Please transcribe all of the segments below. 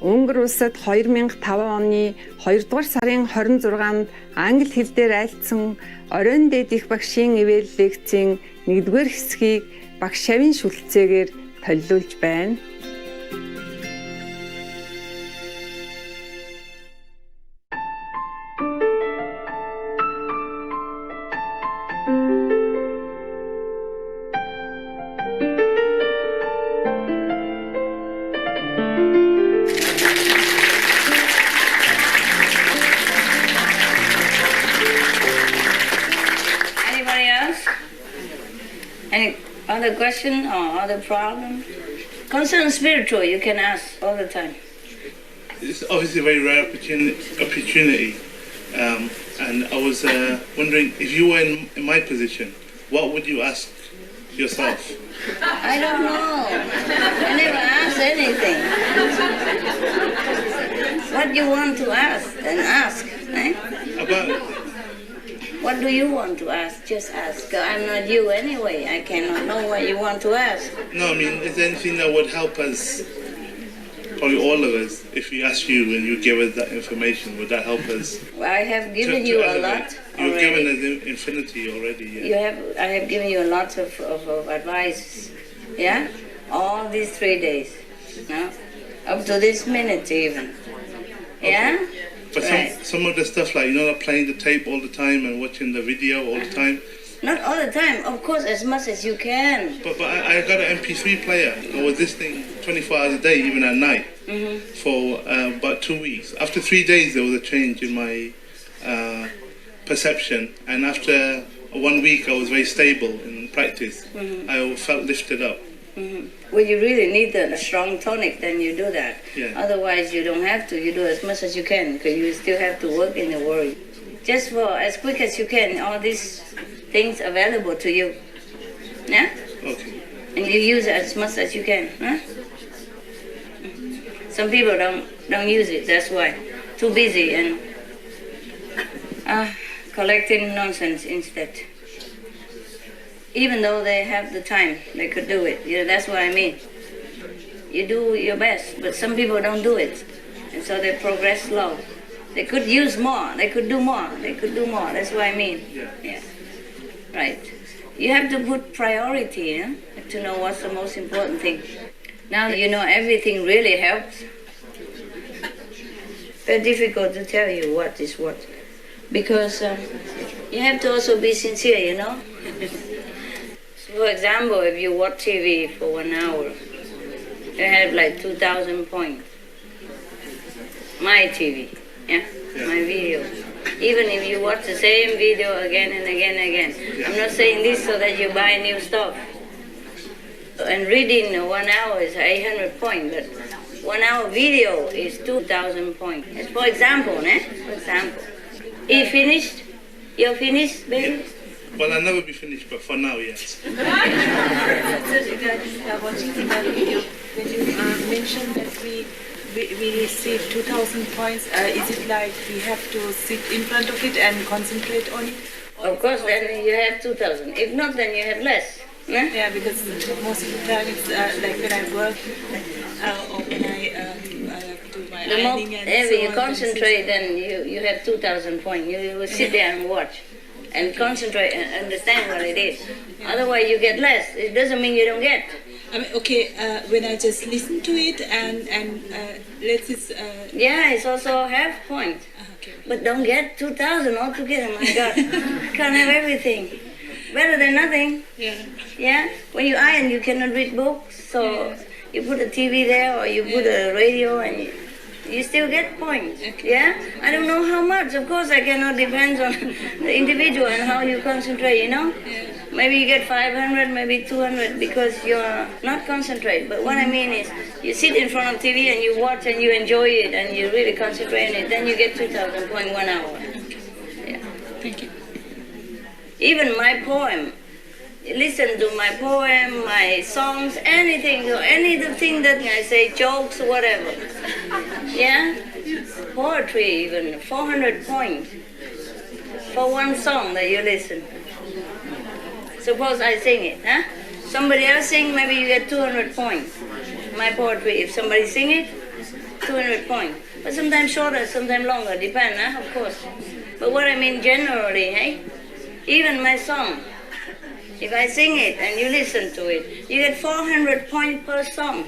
Унгар улсад 2005 оны 2 дугаар сарын 26-нд англи хэл дээр айлдсан оройн дээд их багшийн ивэл лекцийн 1-р хэсгийг багш Шавийн шүлцээгээр толилуулж байна. Any other question or other problem? Concern spiritual, you can ask all the time. It's obviously a very rare opportunity. And I was wondering, if you were in my position, what would you ask yourself? I don't know. I never ask anything. What do you want to ask, then ask. Eh? What do you want to ask? Just ask. I'm not you anyway. I cannot know what you want to ask. No, I mean, is there anything that would help us, probably all of us, if we ask you and you give us that information, would that help us? Well, I have given you a lot You've already. given us infinity already, yeah. I have given you a lot of advice, yeah? All these 3 days, no? Up to this minute even, yeah? But some of the stuff, like, like playing the tape all the time and watching the video all the time. Not all the time, of course, as much as you can. But I got an MP3 player. I was listening 24 hours a day, even at night, for about 2 weeks. After 3 days, there was a change in my perception. And after 1 week, I was very stable in practice. I felt lifted up. Well, you really need a strong tonic, then you do that. Yeah. Otherwise, you don't have to. You do as much as you can, because you still have to work in the world. Just for as quick as you can, all these things available to you. Yeah? Okay. And you use it as much as you can. Huh? Some people don't use it, that's why. Too busy and collecting nonsense instead. Even though they have the time, they could do it. That's what I mean. You do your best, but some people don't do it. And so they progress slow. They could use more, they could do more, they could do more. That's what I mean. Yeah. Right. You have to put priority, to know what's the most important thing. Now you know everything really helps. Very difficult to tell you what is what. Because you have to also be sincere, For example, if you watch TV for 1 hour, you have like 2,000 points. My TV, my video. Even if you watch the same video again and again and again. I'm not saying this so that you buy new stuff. And reading 1 hour is 800 points, but 1 hour video is 2,000 points. It's for example, For example. You finished? You're finished, baby? Yeah. Well, I'll never be finished, but for now, yes. Watching the video, when you mentioned that we receive 2,000 points, is it like we have to sit in front of it and concentrate on it? Of course, then you have 2,000. If not, then you have less. Yeah, because most of the time it's like when I work or when I do my ironing and if so you on, concentrate, then you have 2,000 points. You will sit there and watch and concentrate and understand what it is. Otherwise, you get less. It doesn't mean you don't get. I mean, okay, when I just listen to it and let's just... Yeah, it's also half point. Okay. But don't get 2,000 altogether, my God. Can't have everything. Better than nothing. Yeah? When you iron, you cannot read books, so you put a TV there or you put a radio and you still get points. Okay. Yeah? I don't know how much. Of course, I cannot depend on the individual and how you concentrate, Yeah. Maybe you get 500, maybe 200 because you're not concentrate. But what I mean is, you sit in front of TV and you watch and you enjoy it and you really concentrate on it, then you get 2,000 points 1 hour. Yeah. Thank you. Even my poem, listen to my poem, my songs, anything that I say, jokes, whatever. Yeah? Poetry even, 400 points for one song that you listen. Suppose I sing it, Somebody else sing, maybe you get 200 points. My poetry, if somebody sing it, 200 points. But sometimes shorter, sometimes longer, depend, of course. But what I mean generally, hey? Even my song, if I sing it and you listen to it, you get 400 points per song.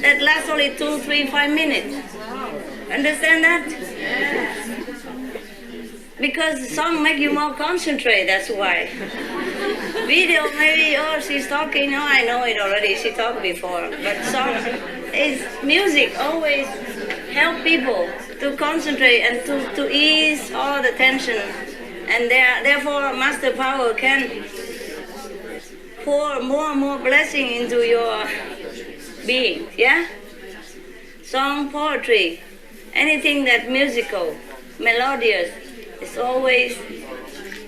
That lasts only 2, 3, 5 minutes. Understand that? Because the song make you more concentrate, that's why. Video maybe, oh, she's talking, oh, I know it already, she talked before. But song is music, always help people to concentrate and to ease all the tension. And therefore, Master Power can pour more and more blessing into your being, yeah? Song, poetry, anything that's musical, melodious, is always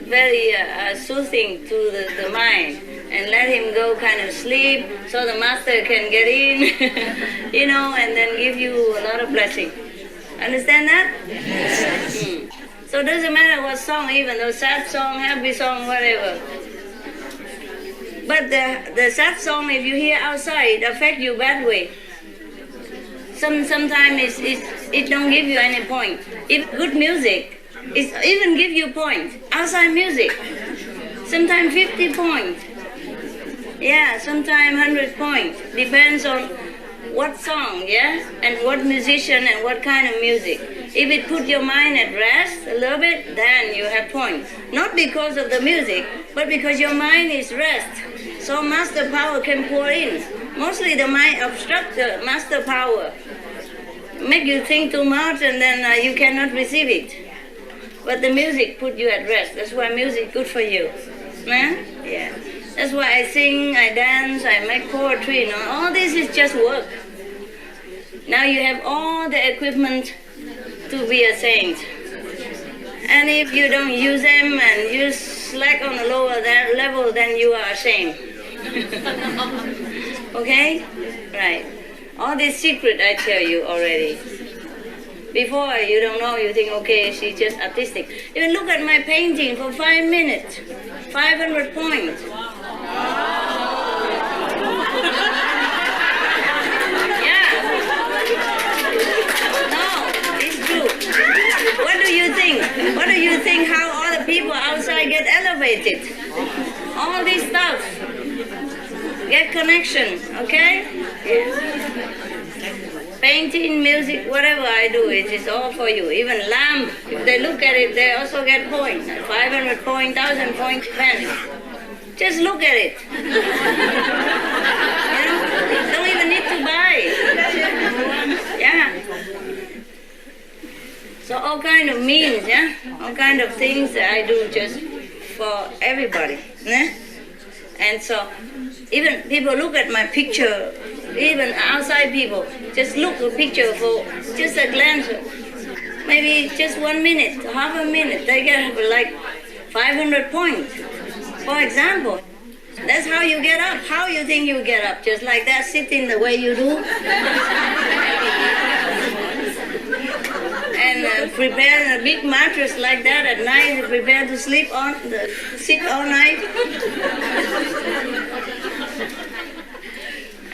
very soothing to the mind, and let him go kind of sleep so the master can get in, you know, and then give you a lot of blessing. Understand that? Yes. So it doesn't matter what song, even though sad song, happy song, whatever. But the sad song, if you hear outside, it affect you bad way. Sometimes it don't give you any point. If good music, it even give you point. Outside music, sometimes 50 points. Yeah, sometimes 100 points. Depends on what song, yeah, and what musician and what kind of music. If it put your mind at rest a little bit, then you have points. Not because of the music, but because your mind is rest. So Master Power can pour in. Mostly the mind obstructs the Master Power. Make you think too much and then you cannot receive it. But the music put you at rest. That's why music good for you. Yeah. That's why I sing, I dance, I make poetry. You know, all this is just work. Now you have all the equipment to be a saint. And if you don't use them and you slack on the lower level, then you are ashamed. Okay? Right. All this secret I tell you already. Before you don't know, you think, okay, she's just artistic. Even look at my painting for 5 minutes, 500 points. Yeah. No, it's true. What do you think? What do you think how all the people outside get elevated? All this stuff. Get connection, okay? Yeah. Painting, music, whatever I do, it is all for you. Even lamp, if they look at it, they also get points. 500 points, 1,000 points, depends. Just look at it. You know, don't even need to buy. Yeah. So all kind of means, yeah? All kind of things that I do just for everybody. Yeah? And so even people look at my picture, even outside people, just look at the picture for just a glance, maybe just 1 minute, half a minute, they get like 500 points. For example, that's how you get up. How you think you get up? Just like that, sitting the way you do? And prepare a big mattress like that at night, prepare to sleep on, sit all night.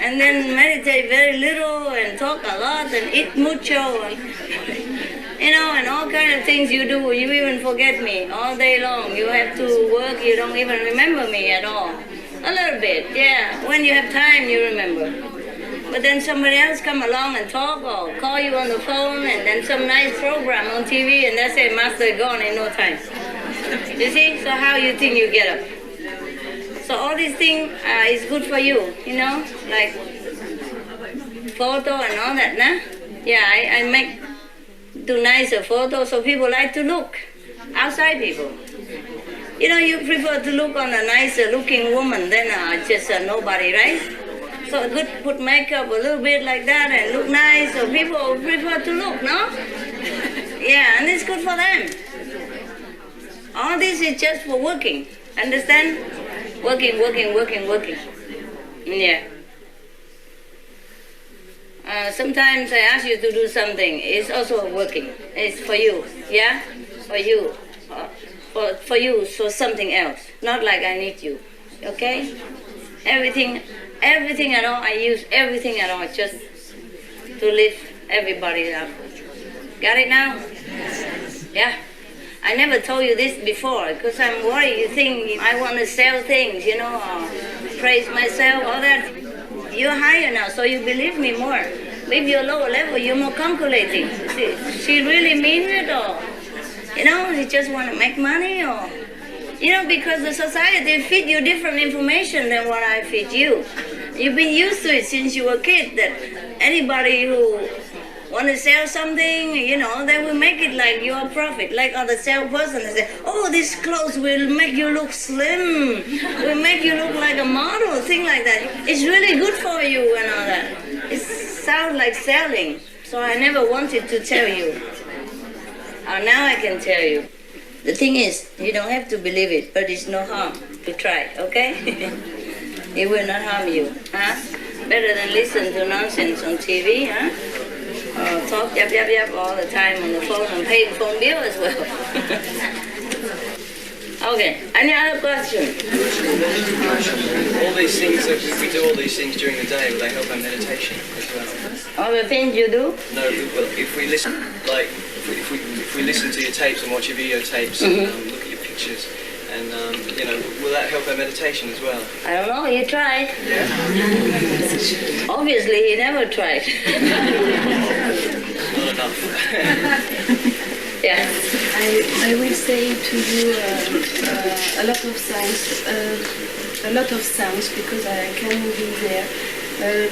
And then meditate very little and talk a lot and eat mucho and, you know, and all kind of things you do. You even forget me all day long. You have to work, you don't even remember me at all. A little bit, yeah. When you have time, you remember. But then somebody else come along and talk or call you on the phone and then some nice program on TV and they say, Master gone in no time. You see? So how you think you get up? So all these things is good for you, you know, like photo and all that, nah? Yeah, I do nicer photos so people like to look, outside people. You know, you prefer to look on a nicer looking woman than just a nobody, right? So good put makeup a little bit like that and look nice, so people prefer to look, no? Yeah, and it's good for them. All this is just for working, understand? Working. Yeah. Sometimes I ask you to do something. It's also working. It's for you. Yeah? For you. For you, for something else. Not like I need you. Okay? Everything at all, I use everything at all just to live everybody love. Got it now? Yeah. I never told you this before because I'm worried. You think I want to sell things, you know, or praise myself, all that. You're higher now, so you believe me more. If you're lower level, you're more calculating. See, she really means it, or, you know, you just want to make money, or, you know, because the society feed you different information than what I feed you. You've been used to it since you were a kid, that anybody who want to sell something, you know, they will make it like you're a profit, like other salesperson. They say, oh, this clothes will make you look slim, will make you look like a model, thing like that. It's really good for you and all that. It sounds like selling, so I never wanted to tell you. Now I can tell you. The thing is, you don't have to believe it, but it's no harm to try, okay? It will not harm you, huh? Better than listen to nonsense on TV, huh? Talk yap all the time on the phone and pay the phone bill as well. Okay, any other question? All these things, we do all these things during the day, will they help our meditation as well? All the things you do? No, well, if we listen, like, if we listen to your tapes and watch your videotapes, look at your pictures, and, you know, will that help our meditation as well? I don't know, you tried. Yeah. Obviously, he never tried. Not enough. Yeah. I will say to you a lot of thanks because I can be there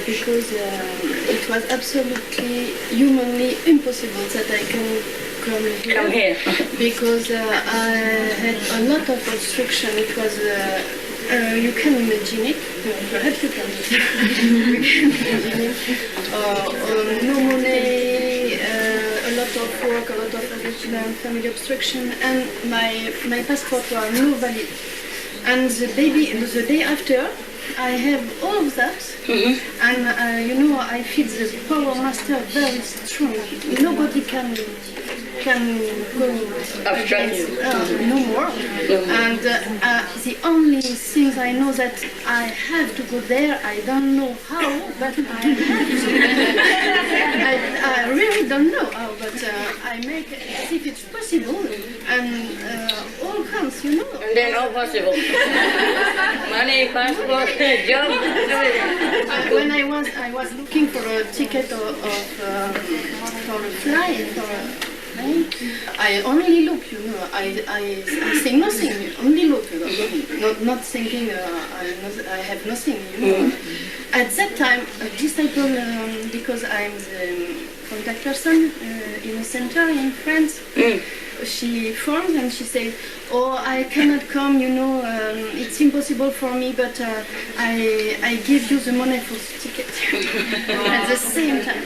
because it was absolutely humanly impossible that I can come here. Because I had a lot of obstruction. It was you can imagine it. Perhaps you can. Imagine it. No money, a lot of work, a lot of family obstruction, and my passport was no valid. And the day after, I have all of that, and you know, I feel the power master very strong. Nobody can go against no more. And the only thing I know that I have to go there. I don't know how, but I have to. I really don't know how, but I make as if it's possible, and all comes, you know. And then all possible. Money, passport, job, everything. When I was looking for a ticket for a flight, I only look, you know. I think nothing. Only look, you know. Not thinking. I have nothing, you know. At that time, a disciple, because I'm the contact person in a center in France. She phoned and she said, "Oh, I cannot come. You know, it's impossible for me. But I give you the money for the ticket at the same time."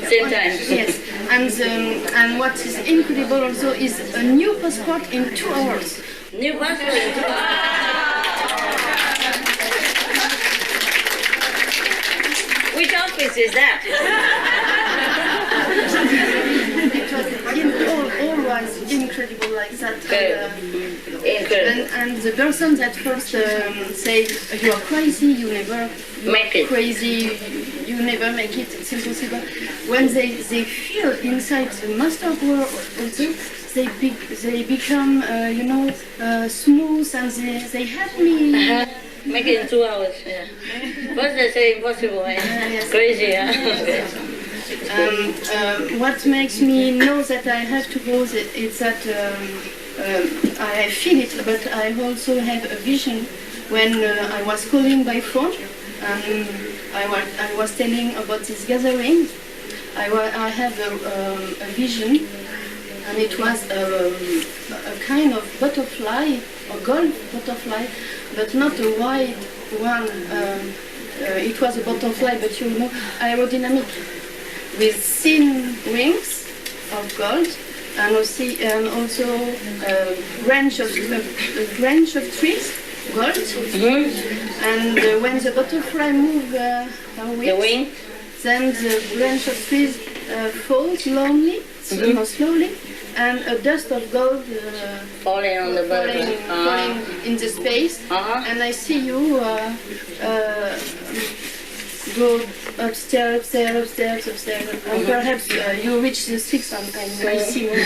Same time. Yes, and what is incredible also is a new passport in 2 hours. New passport in 2 hours. Which office is that? All was incredible like that. Incredible. And the person that first say, "You are crazy. You never Make it. Crazy. You never make it. It's impossible." When they feel inside the master world also, they become you know smooth, and they help me. Make it in 2 hours. Yeah. First they say impossible. Yes. Crazy. Yeah. What makes me know that I have to go is that I feel it, but I also have a vision. When I was calling by phone, I was telling about this gathering. I have a vision, and it was a kind of butterfly, a gold butterfly, but not a white one. It was a butterfly, but you know, aerodynamic, with thin wings of gold, and also a branch of trees, gold. And when the butterfly moves The wing. then the branch of trees falls slowly, and a dust of gold Falling on the bird. falling in the space. And I see you go upstairs, and perhaps you reach the sixth and can see more.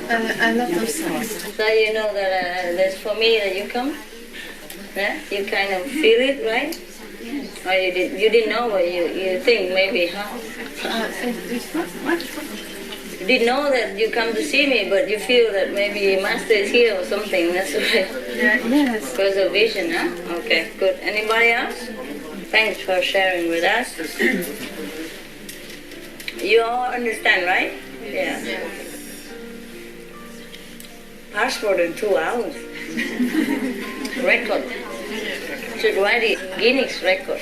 A lot of songs. So you know that that's for me that you come? Yeah? You kind of feel it, right? Or you didn't know, but you think maybe, huh? You didn't know that you come to see me, but you feel that maybe Master is here or something, that's right. Yes. Because of vision, huh? Okay, good. Anybody else? Thanks for sharing with us. You all understand, right? Yeah. Passport in 2 hours. Record. Should write it, Guinness record.